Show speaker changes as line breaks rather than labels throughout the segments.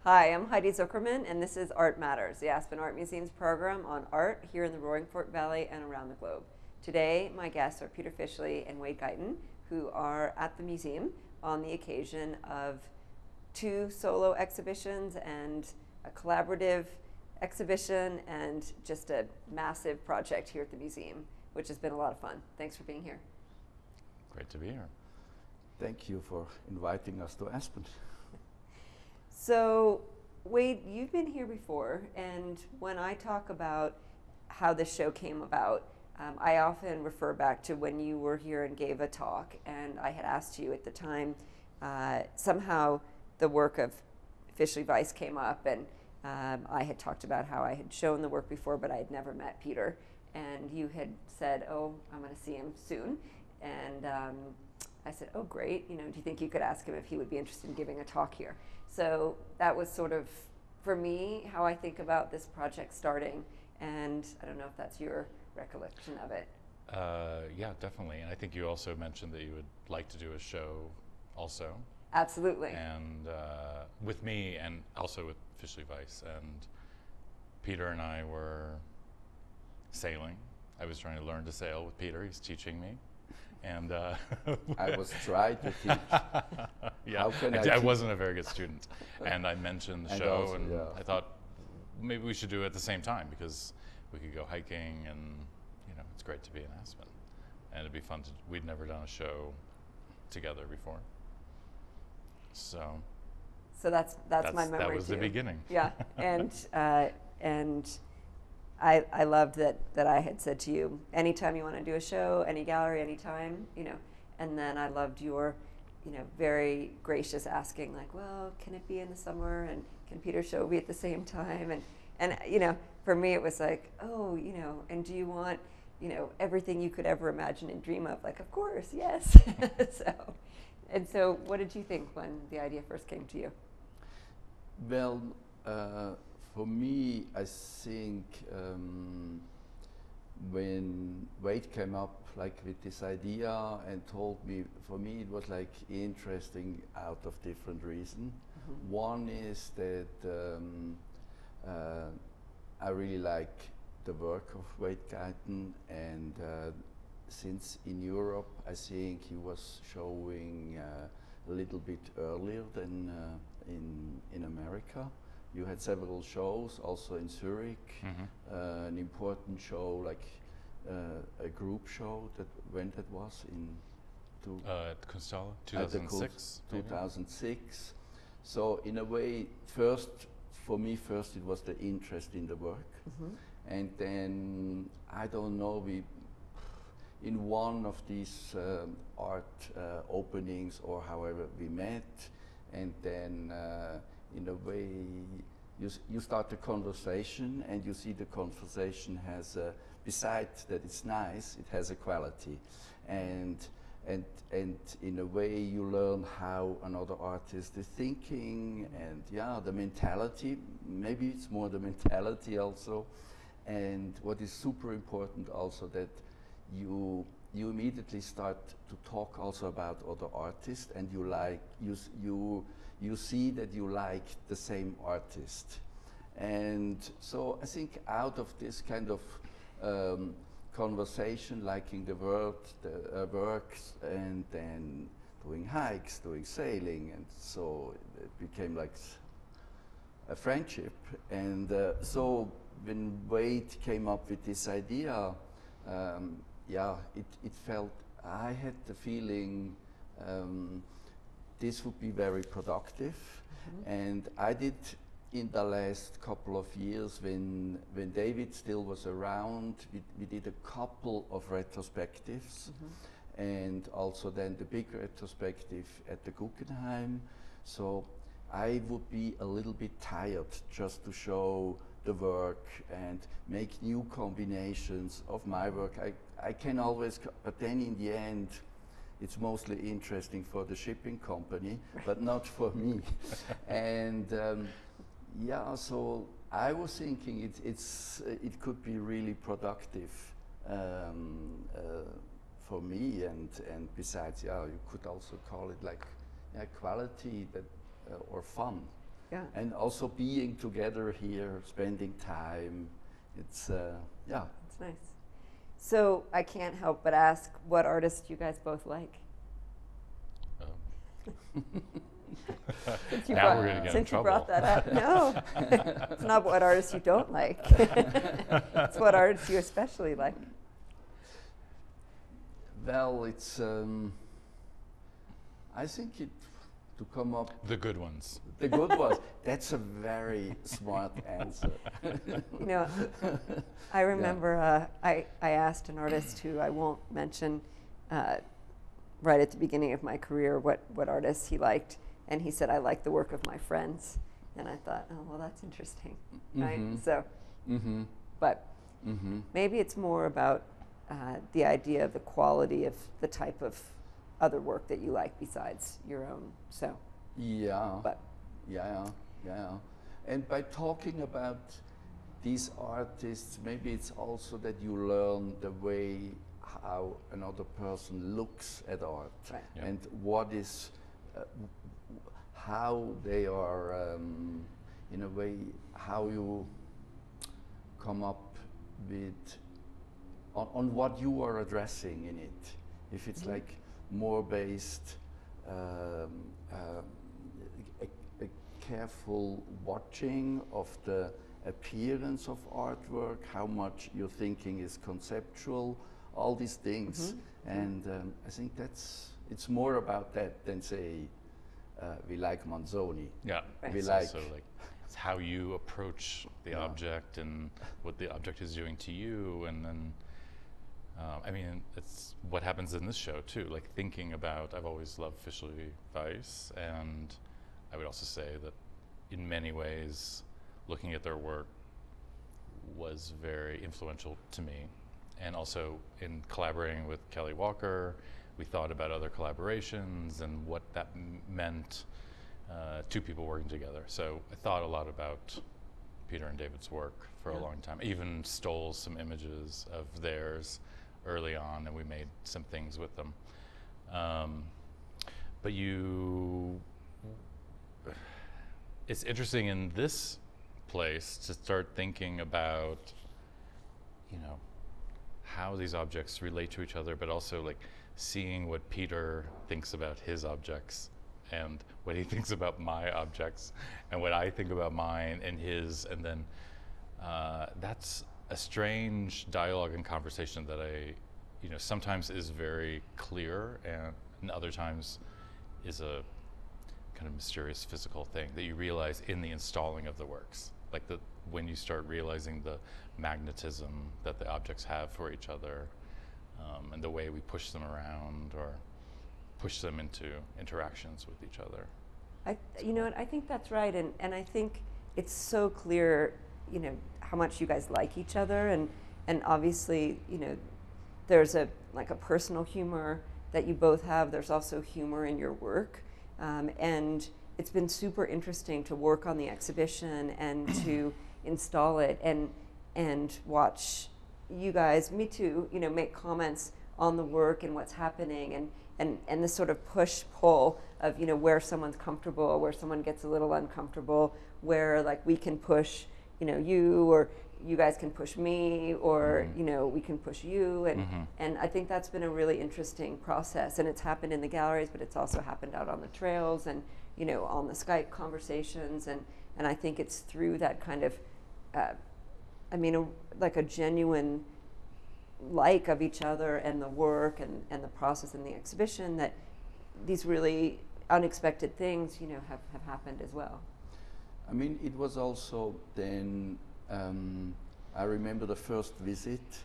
Hi, I'm Heidi Zuckerman, and this is Art Matters, the Aspen Art Museum's program on art here in the Roaring Fork Valley and around the globe. Today, my guests are Peter Fischli and Guyton, who are at the museum on the occasion of 2 solo exhibitions and a collaborative exhibition and just a massive project here at the museum, which has been a lot of fun. Thanks for being here.
Great to be here.
Thank you for inviting us to Aspen.
So, Wade, you've been here before, and when I talk about how this show came about, I often refer back to when you were here and gave a talk, and I had asked you at the time, somehow the work of Fischli Weiss came up, and I had talked about how I had shown the work before, but I had never met Peter, and you had said, oh, I'm going to see him soon, and I said, oh, great, do you think you could ask him if he would be interested in giving a talk here? So that was sort of, for me, how I think about this project starting, and I don't know if that's your recollection of it.
Yeah, definitely. And I think you also mentioned that you would like to do a show also.
Absolutely.
And with me and also with Fischli Weiss. And Peter and I were sailing. I was trying to learn to sail with Peter. He's teaching me. And
I was trying to teach.
Yeah, I wasn't a very good student. And I mentioned the show,
also,
and
yeah.
I thought maybe we should do it at the same time because we could go hiking, and it's great to be in Aspen, and it'd be fun to. We'd never done a show together before, so
that's my memory.
That was
too.
the beginning.
Yeah, and I loved that I had said to you, anytime you want to do a show, any gallery, anytime, and then I loved your, very gracious asking, like, well, can it be in the summer, and can Peter's show be at the same time, and for me it was like, oh, and do you want, everything you could ever imagine and dream of, like, of course, yes. So what did you think when the idea first came to you?
Well, for me, I think when Wade came up with this idea and told me, for me it was interesting out of different reasons. Mm-hmm. One is that I really like the work of Wade Guyton, and since in Europe I think he was showing a little bit earlier than in America. You had several shows also in Zurich, mm-hmm. An important show a group show when that was
at Kunsthalle, 2006.
2006. So in a way, for me it was the interest in the work, mm-hmm. and then I don't know, in one of these art openings or however we met, and then in a way you start a conversation, and you see the conversation has besides that it's nice, it has a quality, and in a way you learn how another artist is thinking, and the mentality, maybe it's more the mentality also, and what is super important also that you immediately start to talk also about other artists, and you see that you like the same artist. And so I think out of this kind of conversation, liking the works, and then doing hikes, doing sailing, and so it became like a friendship. And so when Wade came up with this idea, it felt, I had the feeling this would be very productive. Mm-hmm. And I did, in the last couple of years, when David still was around, we did a couple of retrospectives, mm-hmm. and also then the big retrospective at the Guggenheim. So I would be a little bit tired just to show the work and make new combinations of my work. I can always, but then in the end, it's mostly interesting for the shipping company, but not for me. And so I was thinking it could be really productive for me, and besides, you could also call it quality that or fun.
Yeah.
And also being together here, spending time, it's, yeah.
It's nice. So I can't help but ask what artists you guys both like. Since you
Now
brought,
we're gonna get in
since you brought
trouble.
that up. No, it's not what artists you don't like. It's what artists you especially like.
Well, it's, I think it, to come up,
The good ones.
the good ones, that's a very smart answer.
You know, I remember I asked an artist who I won't mention right at the beginning of my career what artists he liked, and he said, I like the work of my friends. And I thought, oh, well, that's interesting, right? So, but maybe it's more about the idea of the quality of the type of other work that you like besides your own. So,
Yeah,
but
yeah. And by talking about these artists, maybe it's also that you learn the way how another person looks at art,
Right.
Yeah.
and what is, how they are, in a way, how you come up with, on what you are addressing in it. If it's like more based, a careful watching of the appearance of artwork, how much your thinking is conceptual, all these things. And I think it's more about that than say, we like Manzoni.
Yeah.
Right.
We
It's
like,
also like it's how you approach the
Yeah.
object and what the object is doing to you, and then I mean, it's what happens in this show too. Like thinking about, I've always loved Fischli Weiss, and I would also say that in many ways, looking at their work was very influential to me. And also in collaborating with Kelly Walker, we thought about other collaborations and what that meant, two people working together. So I thought a lot about Peter and David's work for a long time. I even stole some images of theirs early on, and we made some things with them. But it's interesting in this place to start thinking about, you know, how these objects relate to each other, but also like seeing what Peter thinks about his objects and what he thinks about my objects and what I think about mine and his, and then that's a strange dialogue and conversation that sometimes is very clear, and other times is a kind of mysterious physical thing that you realize in the installing of the works. Like when you start realizing the magnetism that the objects have for each other, and the way we push them around or push them into interactions with each other.
you know what, I think that's right, and I think it's so clear, you know, how much you guys like each other, and obviously, you know, there's a personal humor that you both have. There's also humor in your work, and it's been super interesting to work on the exhibition and to install it and watch you guys, me too, you know, make comments on the work and what's happening, and this sort of push-pull of, you know, where someone's comfortable, where someone gets a little uncomfortable, where like we can push, you know, you, or you guys can push me, or you know, we can push you, and I think that's been a really interesting process, and it's happened in the galleries, but it's also happened out on the trails, and you know, on the Skype conversations, and I think it's through that kind of, like a genuine like of each other and the work and the process and the exhibition, that these really unexpected things, you know, have happened as well.
I mean, it was also then, I remember the first visit,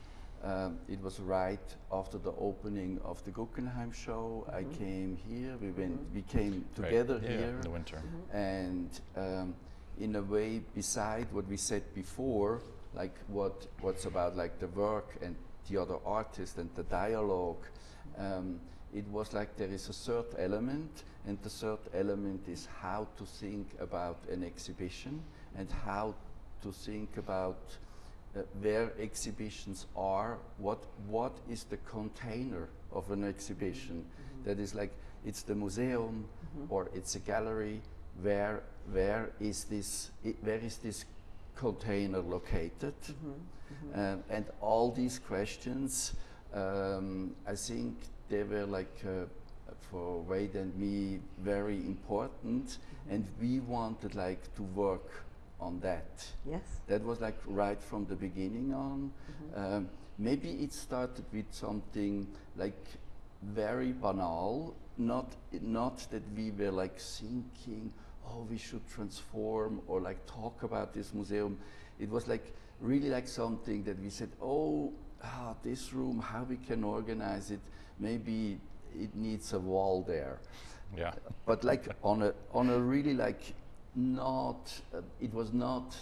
it was right after the opening of the Guggenheim show. I came here, we came together here.
In the winter.
And in a way, beside what we said before, like what's about like the work and the other artist and the dialogue, it was like there is a third element, and the third element is how to think about an exhibition and how to think about where exhibitions are, what is the container of an exhibition. That is like, it's the museum or it's a gallery, where is this container located? And all these questions, I think they were like for Wade and me very important, and we wanted like to work on that.
Yes.
That was like right from the beginning on. Maybe it started with something like very banal, not that we were like thinking, oh, we should transform or like talk about this museum. It was like really like something that we said, oh, this room, how we can organize it, maybe it needs a wall there.
Yeah.
But like on a really like not, it was not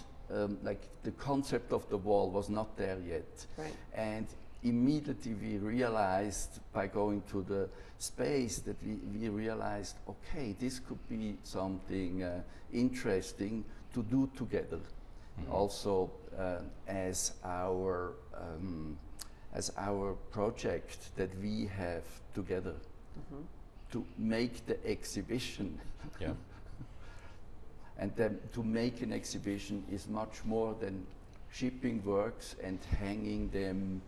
like the concept of the wall was not there yet.
Right.
And immediately we realized by going to the space that we realized, okay, this could be something interesting to do together. Also as our project that we have together to make the exhibition.
Yeah.
And then to make an exhibition is much more than shipping works and hanging them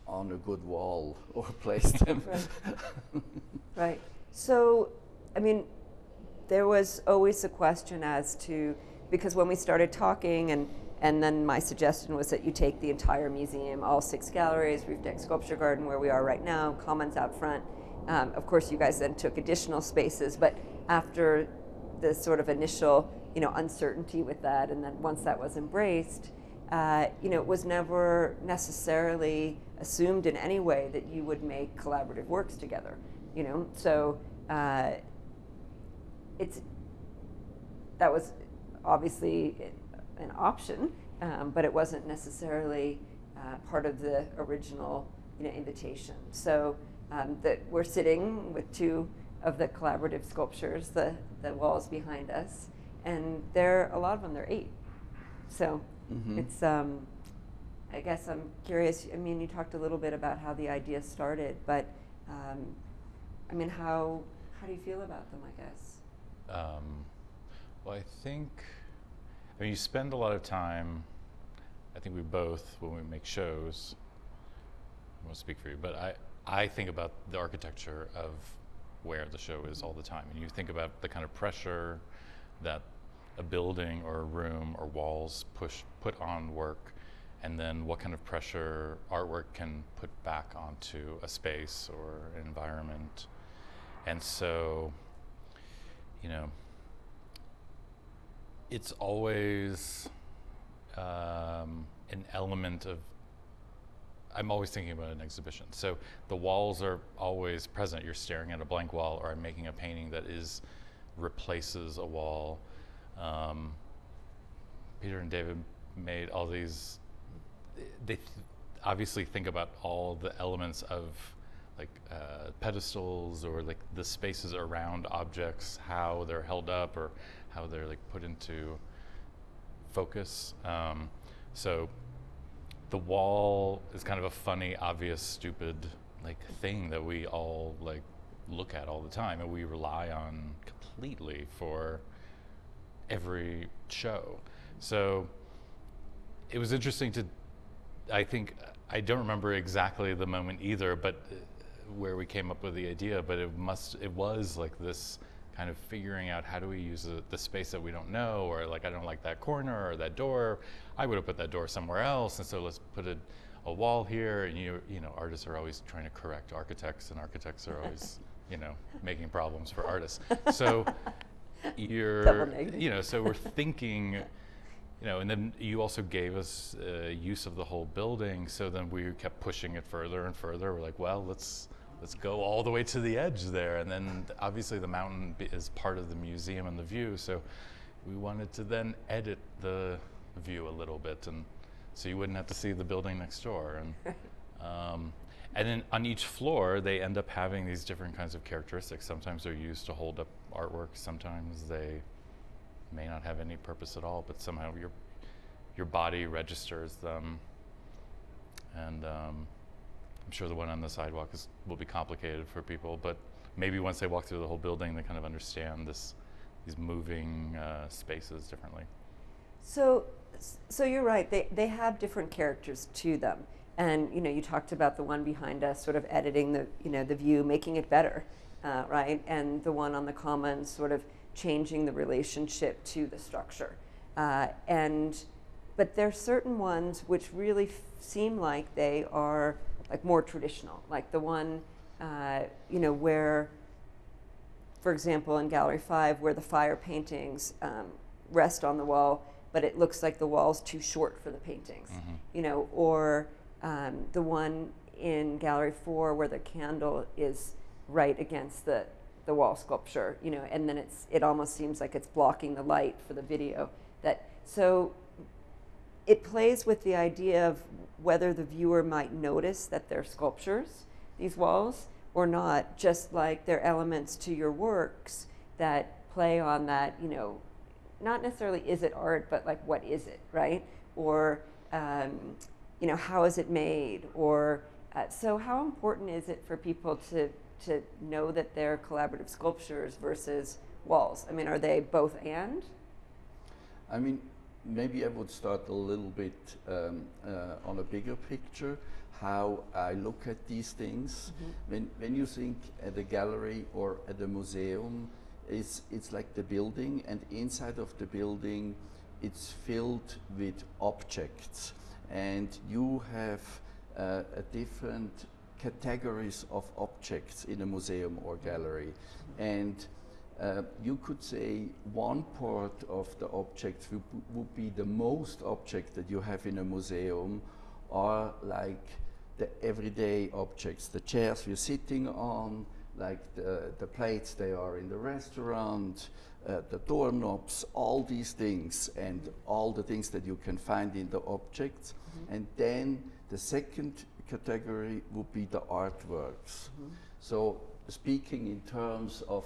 on a good wall or place them.
Right. Right. So, I mean, there was always a question as to, because when we started talking, and then my suggestion was that you take the entire museum, all 6 galleries, roof deck sculpture garden where we are right now, commons out front. Of course, you guys then took additional spaces, but after the sort of initial, uncertainty with that, and then once that was embraced, it was never necessarily assumed in any way that you would make collaborative works together. So that was obviously an option, but it wasn't necessarily part of the original invitation. So that we're sitting with 2 of the collaborative sculptures, the walls behind us, and a lot of them, they're 8. So it's, I guess I'm curious, I mean, you talked a little bit about how the idea started, but I mean, how do you feel about them, I guess?
Well, I mean, you spend a lot of time, I think we both, when we make shows, I won't speak for you, but I think about the architecture of where the show is all the time. And you think about the kind of pressure that a building or a room or walls put on work, and then what kind of pressure artwork can put back onto a space or an environment. And so, it's always an element of, I'm always thinking about an exhibition. So the walls are always present. You're staring at a blank wall, or I'm making a painting that replaces a wall. Peter and David made all these, they obviously think about all the elements of like pedestals or like the spaces around objects, how they're held up or how they're like put into focus. So the wall is kind of a funny, obvious, stupid like thing that we all like look at all the time, and we rely on completely for every show. So it was interesting I don't remember exactly the moment either, but where we came up with the idea, but it was like this kind of figuring out how do we use the space that we don't know, or like I don't like that corner or that door, I would have put that door somewhere else, and so let's put a wall here. And you know, artists are always trying to correct architects, and architects are always making problems for artists. So so we're thinking, and then you also gave us use of the whole building, so then we kept pushing it further and further. We're like, well, let's go all the way to the edge there, and then obviously the mountain is part of the museum and the view, so we wanted to then edit the view a little bit, and so you wouldn't have to see the building next door. And then on each floor they end up having these different kinds of characteristics. Sometimes they're used to hold up artwork, sometimes they may not have any purpose at all, but somehow your body registers them. And I'm sure the one on the sidewalk will be complicated for people, but maybe once they walk through the whole building, they kind of understand these moving spaces differently.
So you're right. They have different characters to them, and you talked about the one behind us, sort of editing the view, making it better, right? And the one on the commons, sort of changing the relationship to the structure, but there's certain ones which really seem like they are like more traditional, like the one where, for example, in Gallery 5, where the fire paintings rest on the wall, but it looks like the wall's too short for the paintings, or the one in Gallery 4 where the candle is right against the wall sculpture, and then it almost seems like it's blocking the light for the video. So it plays with the idea of whether the viewer might notice that they're sculptures, these walls, or not, just like they're elements to your works that play on that, not necessarily is it art, but like what is it, right? Or, how is it made? Or, so how important is it for people to know that they're collaborative sculptures versus walls? I mean, are they both and?
I mean, maybe I would start a little bit on a bigger picture, how I look at these things. When you think at a gallery or at a museum, it's like the building, and inside of the building it's filled with objects, and you have a different categories of objects in a museum or gallery. And you could say one part of the objects would be the most objects that you have in a museum are like the everyday objects, the chairs you're sitting on, like the plates they are in the restaurant, the doorknobs, all these things, and all the things that you can find in the objects. And then the second category would be the artworks. So speaking in terms of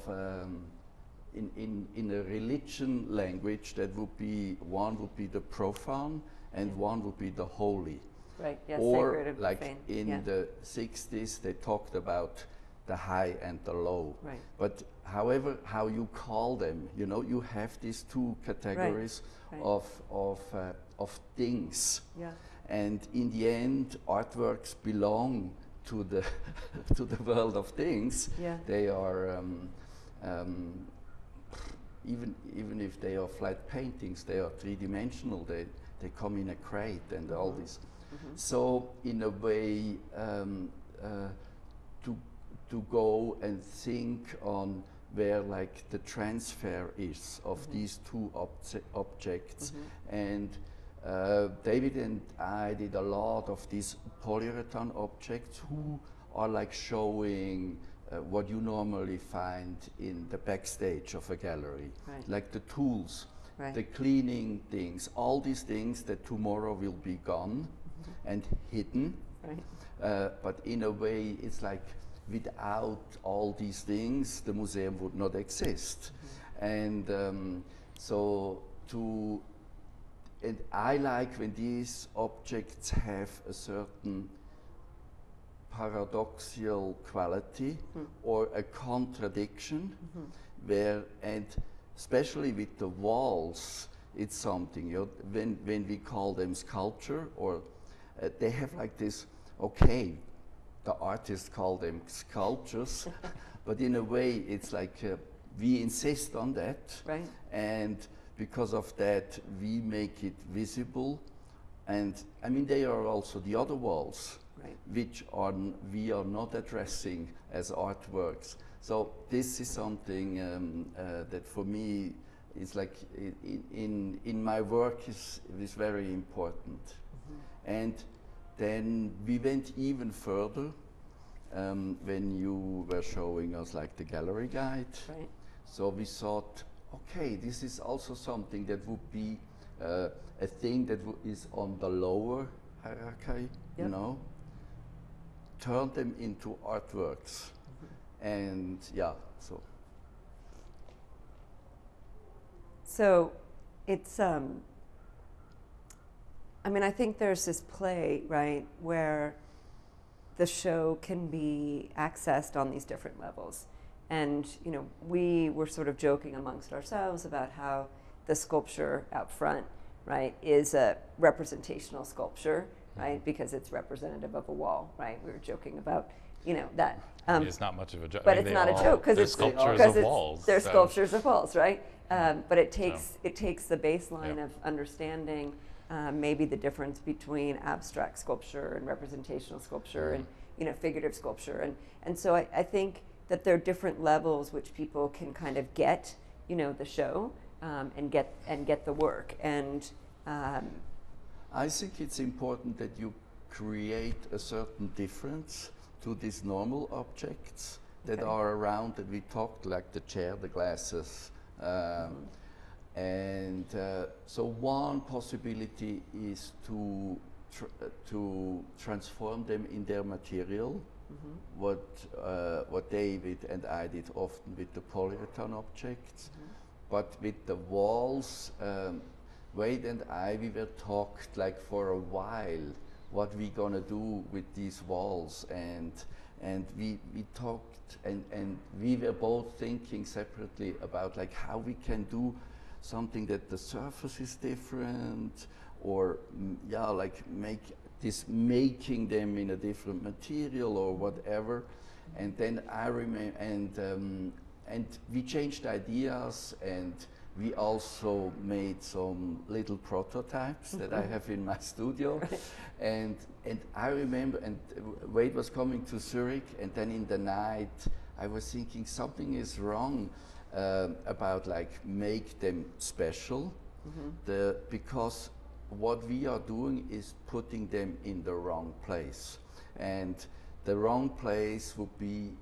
in a religion language, that would be, one would be the profane and one would be the holy.
Right, yes,
or
sacred and
like
profane.
in the 60s they talked about the high and the low.
Right.
But however, how you call them, you have these two categories
Right.
of things.
Yeah.
And in the end, artworks belong to the to the world of things.
Yeah.
They are even if they are flat paintings, they are three-dimensional. They come in a crate and all this. So in a way, to go and think on where like the transfer is of these two objects. And David and I did a lot of these polyurethane objects who are like showing what you normally find in the backstage of a gallery,
Right.
like the tools,
Right.
the cleaning things, all these things that tomorrow will be gone and hidden.
Right.
But in a way, it's like without all these things, the museum would not exist. And and I like when these objects have a certain paradoxical quality or a contradiction, and especially with the walls, it's something. When we call them sculpture, or they have like this. Okay, the artists call them sculptures, but in a way, it's like we insist on that,
Right.
and because of that, we make it visible. And I mean, they are also the other walls,
Right.
which we are not addressing as artworks. So this is something that for me is like in my work is very important. And then we went even further when you were showing us like the gallery guide.
Right.
So we thought, okay, this is also something that would be a thing that is on the lower hierarchy,
Yep.
Turn them into artworks. And yeah,
So it's, I mean, I think there's this play, right, where the show can be accessed on these different levels. And we were sort of joking amongst ourselves about how the sculpture out front, right, is a representational sculpture, right, because it's representative of a wall, right? We were joking about, that.
It's not much of a joke.
But it's not a joke because it's
sculptures of walls.
They're sculptures of walls, right? But it takes the baseline of understanding maybe the difference between abstract sculpture and representational sculpture and figurative sculpture, and so I think that there are different levels which people can kind of get the show and get the work, and
I think it's important that you create a certain difference to these normal objects that are around, that we talked, like the chair, the glasses. And so one possibility is to transform them in their material, what David and I did often with the polyurethane objects. But with the walls, Wade and I, we were talked like for a while what we gonna do with these walls, and we talked and we were both thinking separately about like how we can do something that the surface is different, or like making them in a different material or whatever. And then I remember, and we changed ideas, and we also made some little prototypes that I have in my studio. And I remember, and Wade was coming to Zurich, and then in the night I was thinking something is wrong about like make them special, because what we are doing is putting them in the wrong place, and the wrong place would be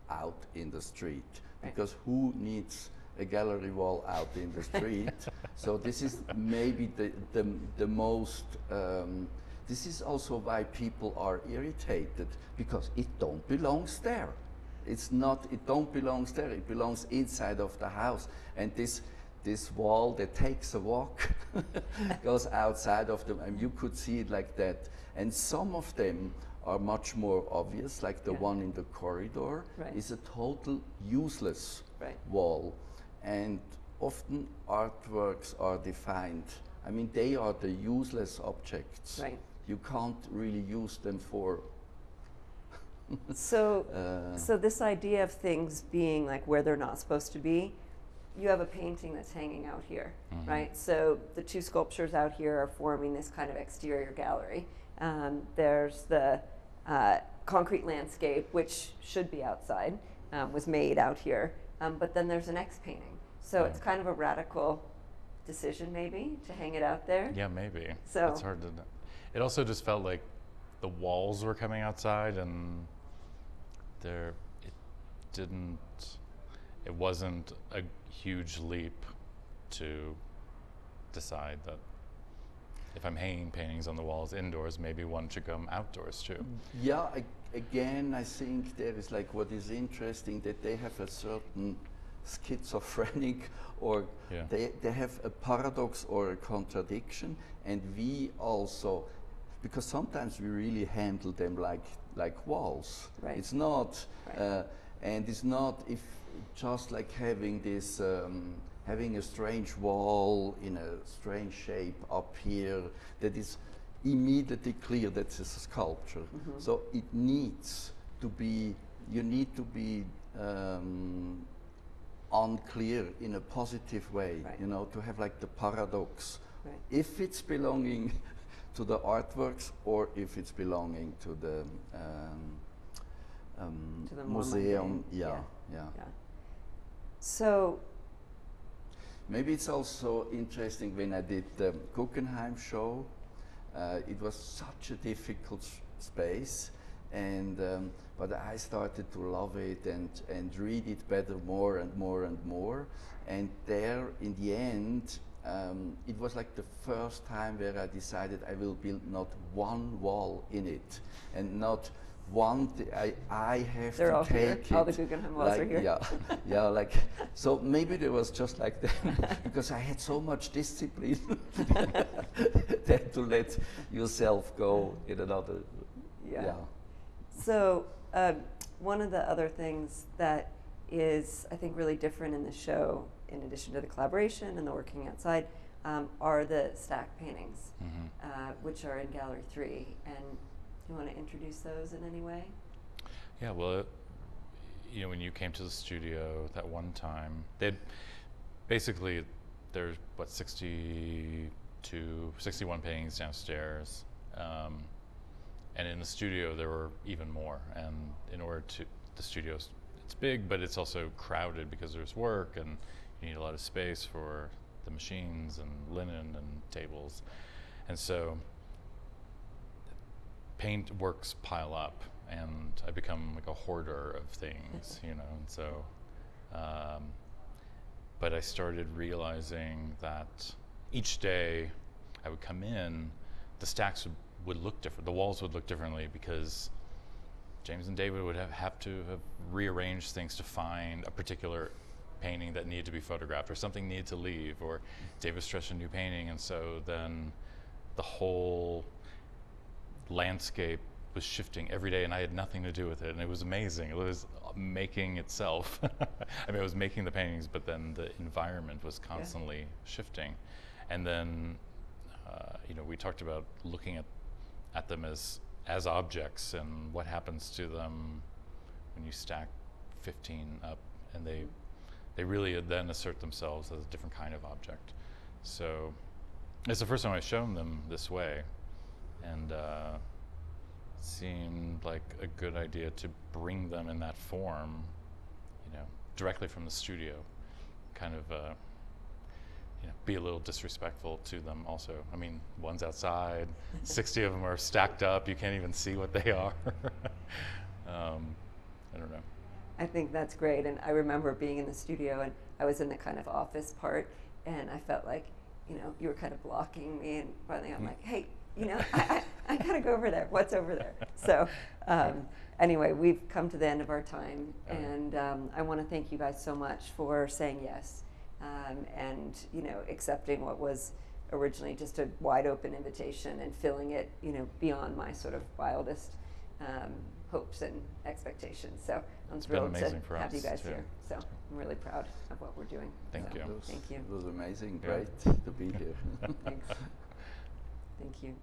out in the street, because who needs a gallery wall out in the street? So this is maybe the most, this is also why people are irritated, because it don't belongs there. It's not, it don't belongs there, it belongs inside of the house. And this wall that takes a walk goes outside of them, and you could see it like that. And some of them are much more obvious, like the one in the corridor is a total useless wall. And often artworks are defined, I mean, they are the useless objects. You can't really use them for
so this idea of things being like where they're not supposed to be, you have a painting that's hanging out here, right? So the two sculptures out here are forming this kind of exterior gallery. There's the concrete landscape, which should be outside, was made out here. But then there's an X painting. So it's kind of a radical decision maybe to hang it out there.
Yeah, maybe.
So
it's hard to know. It also just felt like the walls were coming outside, and it wasn't a huge leap to decide that if I'm hanging paintings on the walls indoors, maybe one should come outdoors too.
Yeah, again, I think there is like what is interesting, that they have a certain schizophrenic, or they have a paradox or a contradiction, and we also, because sometimes we really handle them like walls. It's not, and it's not if just like having this, having a strange wall in a strange shape up here that is immediately clear that it's a sculpture. So it needs to be, you need to be unclear in a positive way, you know, to have like the paradox. If it's belonging to the artworks, or if it's belonging to the museum. Yeah.
So
maybe it's also interesting, when I did the Guggenheim show, it was such a difficult space, and but I started to love it and read it better more and more and more. And there, in the end, it was like the first time where I decided I will build not one wall in it, and not one. I have
They're
to
all
take
here.
it.
All the Guggenheim walls
like,
are here.
Yeah, like, so maybe there was just like that, because I had so much discipline that to let yourself go in another.
So one of the other things that is, I think, really different in the show, in addition to the collaboration and the working outside, are the stack paintings, which are in Gallery 3. And you want to introduce those in any way?
Yeah, well, you know, when you came to the studio that one time, basically there's, what, 61 paintings downstairs. And in the studio there were even more. And in order to, the studio's, it's big, but it's also crowded because there's work and you need a lot of space for the machines and linen and tables. And so paint works pile up, and I become like a hoarder of things, you know, and so, but I started realizing that each day I would come in, the stacks would look different, the walls would look differently, because James and David would have to have rearranged things to find a particular painting that needed to be photographed, or something needed to leave, or David stretched a new painting, and so then the whole landscape was shifting every day, and I had nothing to do with it, and it was amazing. It was making itself. I mean, I was making the paintings, but then the environment was constantly shifting. And then, you know, we talked about looking at them as objects, and what happens to them when you stack 15 up, and they really then assert themselves as a different kind of object. So it's the first time I've shown them this way, and it seemed like a good idea to bring them in that form, you know, directly from the studio, kind of you know, be a little disrespectful to them also. I mean, one's outside, 60 of them are stacked up, you can't even see what they are. I don't know.
I think that's great, and I remember being in the studio, and I was in the kind of office part, and I felt like, you know, you were kind of blocking me, and finally I'm like, hey, you know, I gotta go over there. What's over there? So anyway, we've come to the end of our time, and I want to thank you guys so much for saying yes, and, you know, accepting what was originally just a wide open invitation and filling it, you know, beyond my sort of wildest hopes and expectations. So I'm thrilled to have you guys here. So I'm really proud of what we're doing.
Thank you.
Thank you.
It was amazing. Great to be here.
Thanks. Thank you.